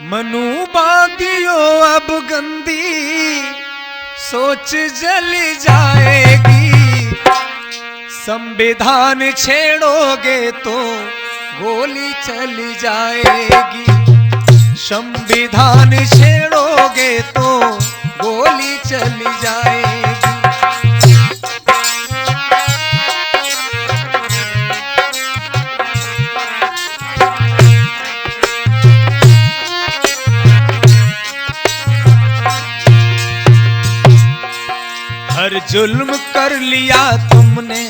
मनु बादियो अब गंदी सोच जल जाएगी, संविधान छेड़ोगे तो गोली चल जाएगी, संविधान छेड़ोगे तो गोली चल जाएगी। हर जुल्म कर लिया तुमने,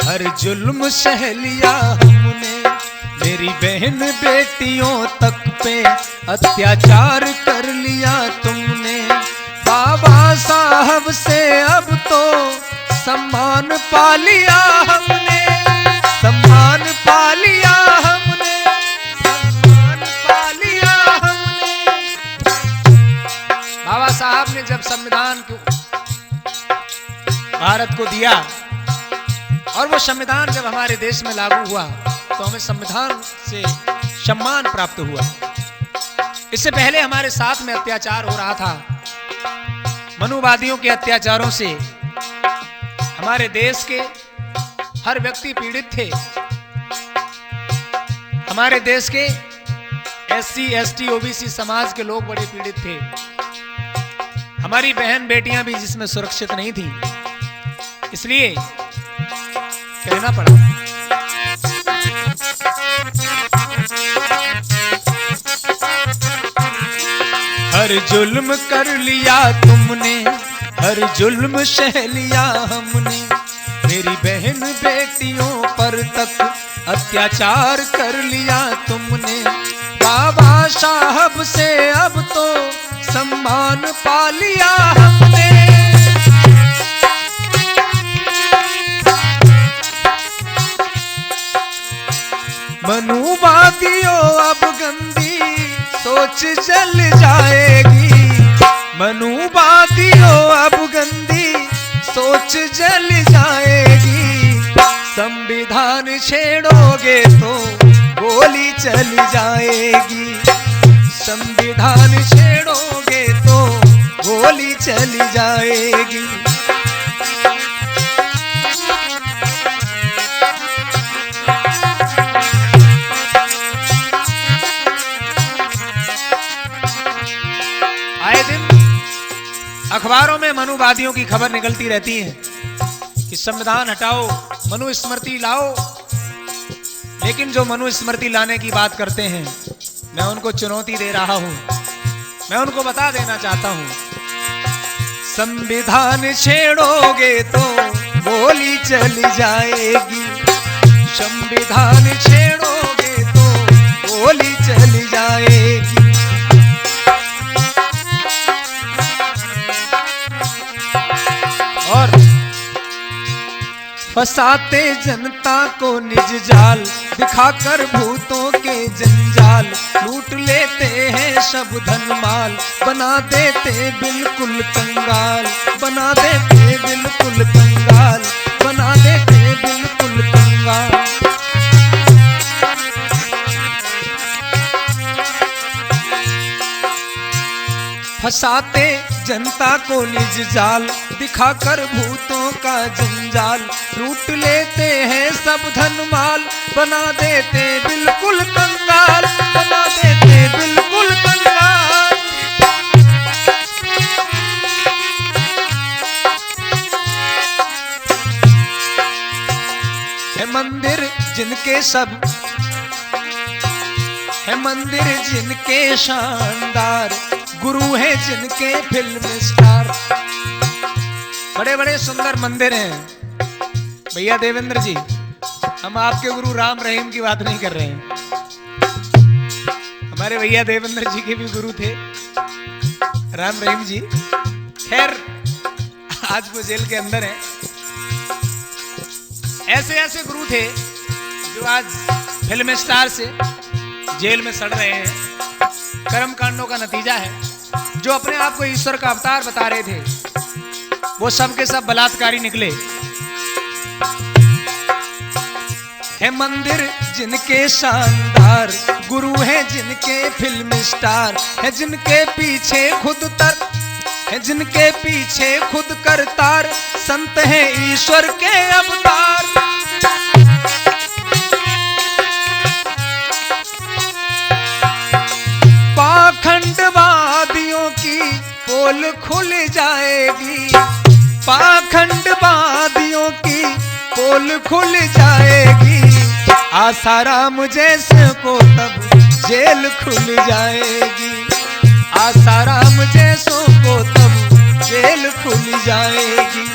हर जुल्म सह लिया हमने, मेरी बहन बेटियों तक पे अत्याचार कर लिया तुमने। बाबा साहब से अब तो सम्मान पा लिया हमने, सम्मान पा लिया हमने, सम्मान पा लिया हमने। बाबा साहब ने जब संविधान को भारत को दिया और वो संविधान जब हमारे देश में लागू हुआ तो हमें संविधान से सम्मान प्राप्त हुआ। इससे पहले हमारे साथ में अत्याचार हो रहा था, मनुवादियों के अत्याचारों से हमारे देश के हर व्यक्ति पीड़ित थे। हमारे देश के एससी, एसटी, ओबीसी समाज के लोग बड़े पीड़ित थे। हमारी बहन बेटियां भी जिसमें सुरक्षित नहीं थी, इसलिए कहना पड़ा। हर जुल्म कर लिया तुमने, हर जुल्म सह लिया हमने, मेरी बहन बेटियों पर तक अत्याचार कर लिया तुमने। बाबा साहब से अब तो सम्मान पा लिया हमने। मनुवादियों अब गंदी सोच जल जाएगी, मनुवादियों अब गंदी सोच जल जाएगी, संविधान छेड़ोगे तो गोली चल जाएगी, संविधान छेड़ोगे तो गोली चल जाएगी। अखबारों में मनुवादियों की खबर निकलती रहती है कि संविधान हटाओ, मनुस्मृति लाओ, लेकिन जो मनुस्मृति लाने की बात करते हैं मैं उनको चुनौती दे रहा हूं, मैं उनको बता देना चाहता हूं, संविधान छेड़ोगे तो गोली चल जाएगी, संविधान छेड़ोगे तो गोली चल जाएगी। और फंसाते जनता को निज जाल, दिखाकर भूतों के जंजाल, लूट लेते हैं सब धन माल, बना देते बिल्कुल कंगाल, बना देते बिल्कुल कंगाल, बना देते बिल्कुल कंगाल। फंसाते जनता को निज जाल, दिखाकर भूतों का जंजाल, लूट लेते हैं सब धन माल, बना देते बिल्कुल कंगाल, बना देते बिल्कुल कंगाल। है मंदिर जिनके सब, है मंदिर जिनके शानदार, गुरु है जिनके फिल्म स्टार। बड़े बड़े सुंदर मंदिर हैं भैया देवेंद्र जी, हम आपके गुरु राम रहीम की बात नहीं कर रहे हैं, हमारे भैया देवेंद्र जी के भी गुरु थे राम रहीम जी। खैर आज वो जेल के अंदर हैं। ऐसे ऐसे गुरु थे जो आज फिल्म स्टार से जेल में सड़ रहे हैं। कर्म कांडों का नतीजा है। जो अपने आप को ईश्वर का अवतार बता रहे थे वो सब के सब बलात्कारी निकले। है मंदिर जिनके शानदार, गुरु है जिनके फिल्म स्टार, है जिनके पीछे खुद तर है जिनके पीछे खुद करतार, संत है ईश्वर के अवतार। पाखंडवादियों की पोल खुल जाएगी, पाखंडवादियों की पोल खुल जाएगी, आसाराम जैसे को तब जेल खुल जाएगी, आसाराम जैसों को तब जेल खुल जाएगी।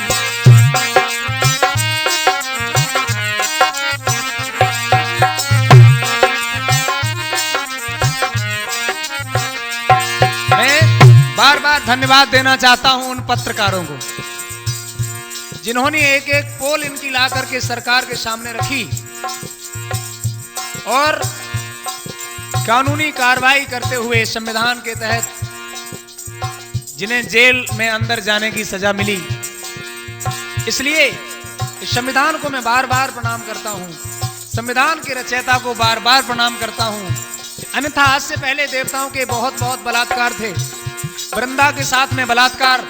मैं बार बार धन्यवाद देना चाहता हूं उन पत्रकारों को जिन्होंने एक एक पोल इनकी ला करके सरकार के सामने रखी और कानूनी कार्रवाई करते हुए संविधान के तहत जिन्हें जेल में अंदर जाने की सजा मिली। इसलिए इस संविधान को मैं बार बार प्रणाम करता हूं, संविधान के रचयिता को बार बार प्रणाम करता हूं। अन्यथा आज से पहले देवताओं के बहुत बहुत बलात्कार थे, वृंदा के साथ में बलात्कार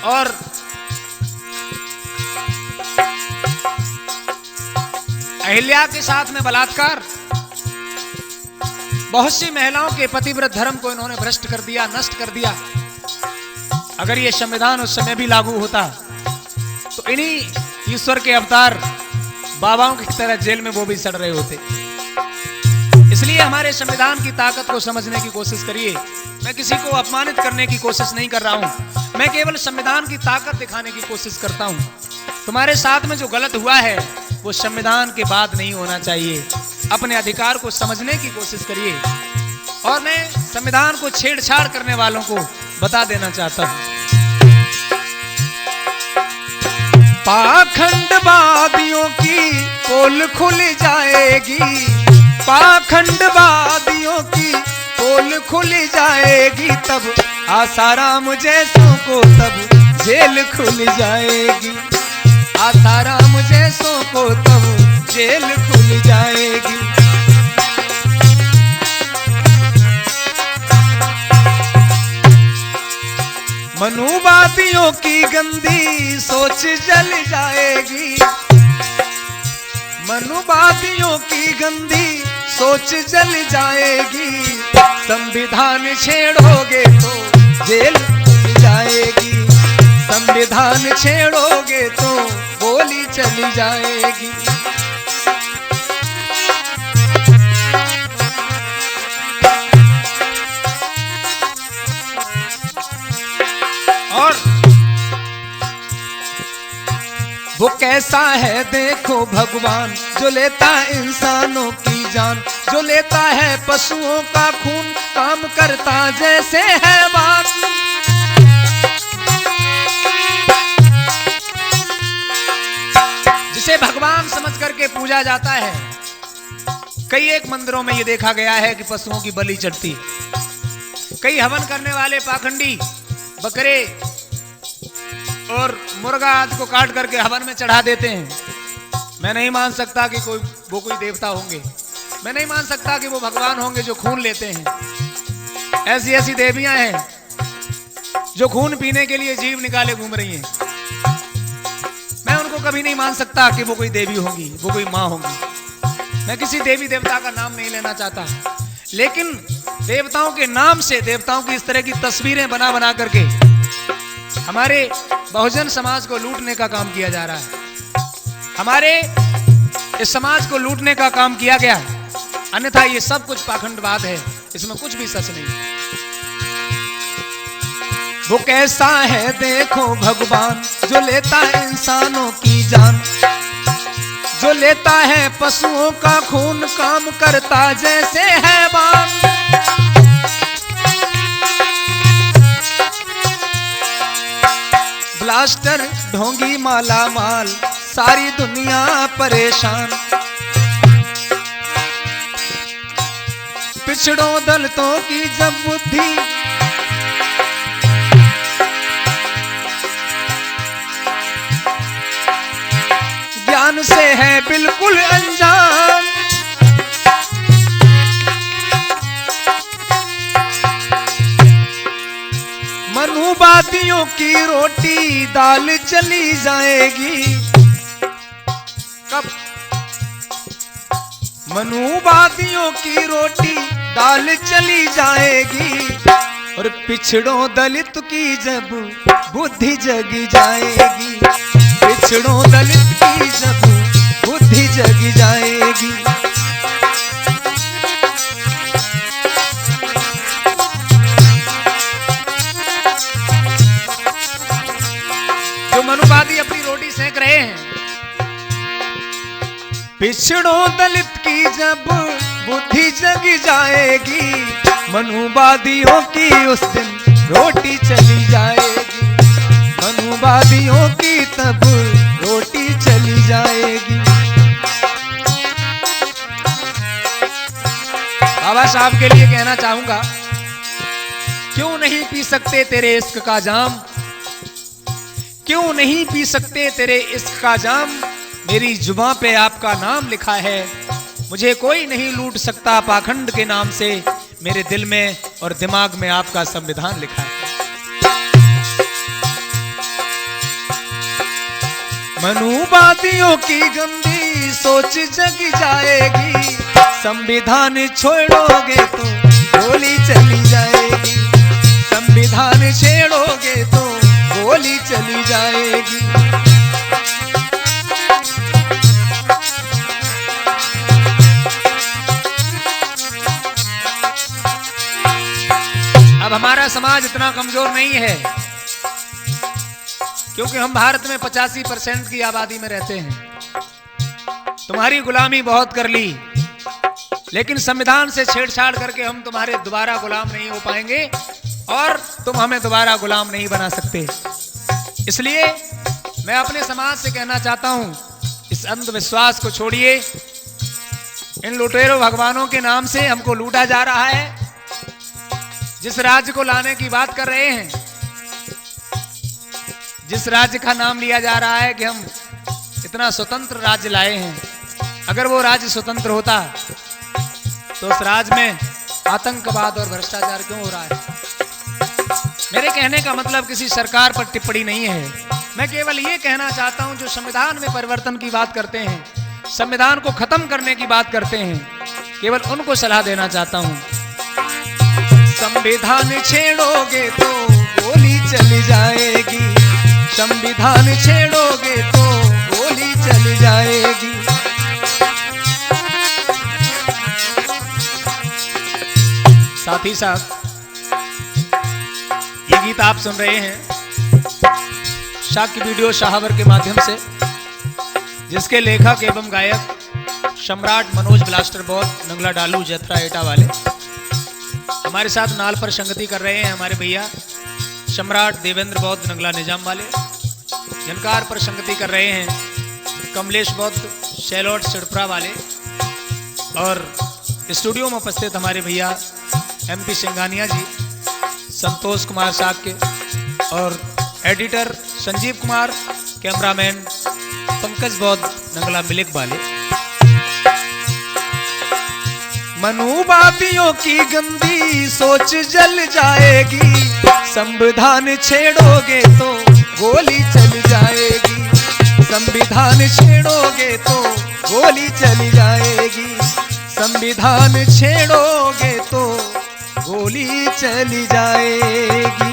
और अहिल्या के साथ में बलात्कार, बहुत सी महिलाओं के पतिव्रत धर्म को इन्होंने भ्रष्ट कर दिया, नष्ट कर दिया। अगर ये संविधान उस समय भी लागू होता तो इन्हीं ईश्वर के अवतार बाबाओं की तरह जेल में वो भी सड़ रहे होते। इसलिए हमारे संविधान की ताकत को समझने की कोशिश करिए। मैं किसी को अपमानित करने की कोशिश नहीं कर रहा हूं, मैं केवल संविधान की ताकत दिखाने की कोशिश करता हूं। तुम्हारे साथ में जो गलत हुआ है वो संविधान के बाद नहीं होना चाहिए। अपने अधिकार को समझने की कोशिश करिए। और मैं संविधान को छेड़छाड़ करने वालों को बता देना चाहता हूं, पाखंडवादियों की पोल खुल जाएगी, पाखंडवादियों की पोल खुल जाएगी, तब आसाराम जैसों को तब जेल खुल जाएगी, आसाराम जैसों को तब जेल खुल जाएगी। मनुवादियों की गंदी सोच जल जाएगी, मनुवादियों की गंदी सोच जल जाएगी, संविधान छेड़ोगे तो जेल खुल जाएगी, संविधान छेड़ोगे तो गोली चली जाएगी। और वो कैसा है देखो भगवान, जो लेता इंसानों की जान, जो लेता है पशुओं का खून, काम करता जैसे हैवान। जिसे भगवान समझ करके पूजा जाता है। कई एक मंदिरों में ये देखा गया है कि पशुओं की बलि चढ़ती है। कई हवन करने वाले पाखंडी बकरे और मुर्गा आदि को काट करके हवन में चढ़ा देते हैं। मैं नहीं मान सकता कि वो कोई देवता होंगे, मैं नहीं मान सकता कि वो भगवान होंगे जो खून लेते हैं। ऐसी ऐसी देवियां हैं जो खून पीने के लिए जीव निकाले घूम रही हैं। मैं उनको कभी नहीं मान सकता कि वो कोई देवी होंगी, वो कोई माँ होंगी। मैं किसी देवी देवता का नाम नहीं लेना चाहता, लेकिन देवताओं के नाम से देवताओं की इस तरह की तस्वीरें बना बना करके हमारे बहुजन समाज को लूटने का काम किया जा रहा है। हमारे इस समाज को लूटने का काम किया गया। अन्यथा ये सब कुछ पाखंडवाद है, इसमें कुछ भी सच नहीं। वो कैसा है देखो भगवान, जो लेता है इंसानों की जान, जो लेता है पशुओं का खून, काम करता जैसे हैवान। ब्लास्टर ढोंगी माला माल, सारी दुनिया परेशान। पिछड़ों दलितों की जब बुद्धि से है बिल्कुल अनजान। मनुवादियों की रोटी दाल चली जाएगी कब? मनुवादियों की रोटी दाल चली जाएगी और पिछड़ों दलित की जब बुद्धि जगी जाएगी। पिछड़ों दलित की जब बुद्धि जगी जाएगी। जो मनुवादी अपनी रोटी सेक रहे हैं, पिछड़ों दलित की जब बुद्धि जगी जाएगी, मनुवादियों की उस दिन रोटी चली जाएगी। मनुवादियों की तब रोटी चली जाएगी। बाबा साहब के लिए कहना चाहूंगा, क्यों नहीं पी सकते तेरे इश्क का जाम? क्यों नहीं पी सकते तेरे इश्क का जाम? मेरी जुबां पे आपका नाम लिखा है, मुझे कोई नहीं लूट सकता पाखंड के नाम से। मेरे दिल में और दिमाग में आपका संविधान लिखा है। मनुवादियों की गंदी सोच जग जाएगी, संविधान छोड़ोगे तो गोली चली जाएगी। संविधान छेड़ोगे तो गोली चली जाएगी। अब हमारा समाज इतना कमजोर नहीं है, क्योंकि हम भारत में 85% की आबादी में रहते हैं। तुम्हारी गुलामी बहुत कर ली, लेकिन संविधान से छेड़छाड़ करके हम तुम्हारे दोबारा गुलाम नहीं हो पाएंगे और तुम हमें दोबारा गुलाम नहीं बना सकते। इसलिए मैं अपने समाज से कहना चाहता हूं, इस अंधविश्वास को छोड़िए। इन लुटेरों भगवानों के नाम से हमको लूटा जा रहा है। जिस राज्य को लाने की बात कर रहे हैं, जिस राज्य का नाम लिया जा रहा है कि हम इतना स्वतंत्र राज्य लाए हैं, अगर वो राज्य स्वतंत्र होता तो उस राज्य में आतंकवाद और भ्रष्टाचार क्यों हो रहा है? मेरे कहने का मतलब किसी सरकार पर टिप्पणी नहीं है। मैं केवल ये कहना चाहता हूं, जो संविधान में परिवर्तन की बात करते हैं, संविधान को खत्म करने की बात करते हैं, केवल उनको सलाह देना चाहता हूं। संविधान छेड़ोगे तो गोली चली जाएगी। संविधान छेड़ोगे तो गोली चली जाएगी। साथ ही साथ ये गीत आप सुन रहे हैं शाक्य वीडियो शाहवर के माध्यम से, जिसके लेखक एवं गायक सम्राट मनोज ब्लास्टर बौद्ध नंगला डालू जत्रा एटा वाले। हमारे साथ नाल पर संगति कर रहे हैं हमारे भैया सम्राट देवेंद्र बौद्ध नंगला निजाम वाले। झनकार पर संगति कर रहे हैं कमलेश बौद्ध शैलोट सिड़परा वाले। और स्टूडियो में उपस्थित हमारे भैया MP सिंघानिया जी, संतोष कुमार साहब के, और एडिटर संजीव कुमार, कैमरामैन पंकज बौद्ध नंगला मिलिक वाले। मनुवादियों की गंदी सोच जल जाएगी, संविधान छेड़ोगे तो गोली चली जाएगी। संविधान छेड़ोगे तो गोली चली जाएगी। संविधान छेड़ोगे तो गोली चली जाएगी।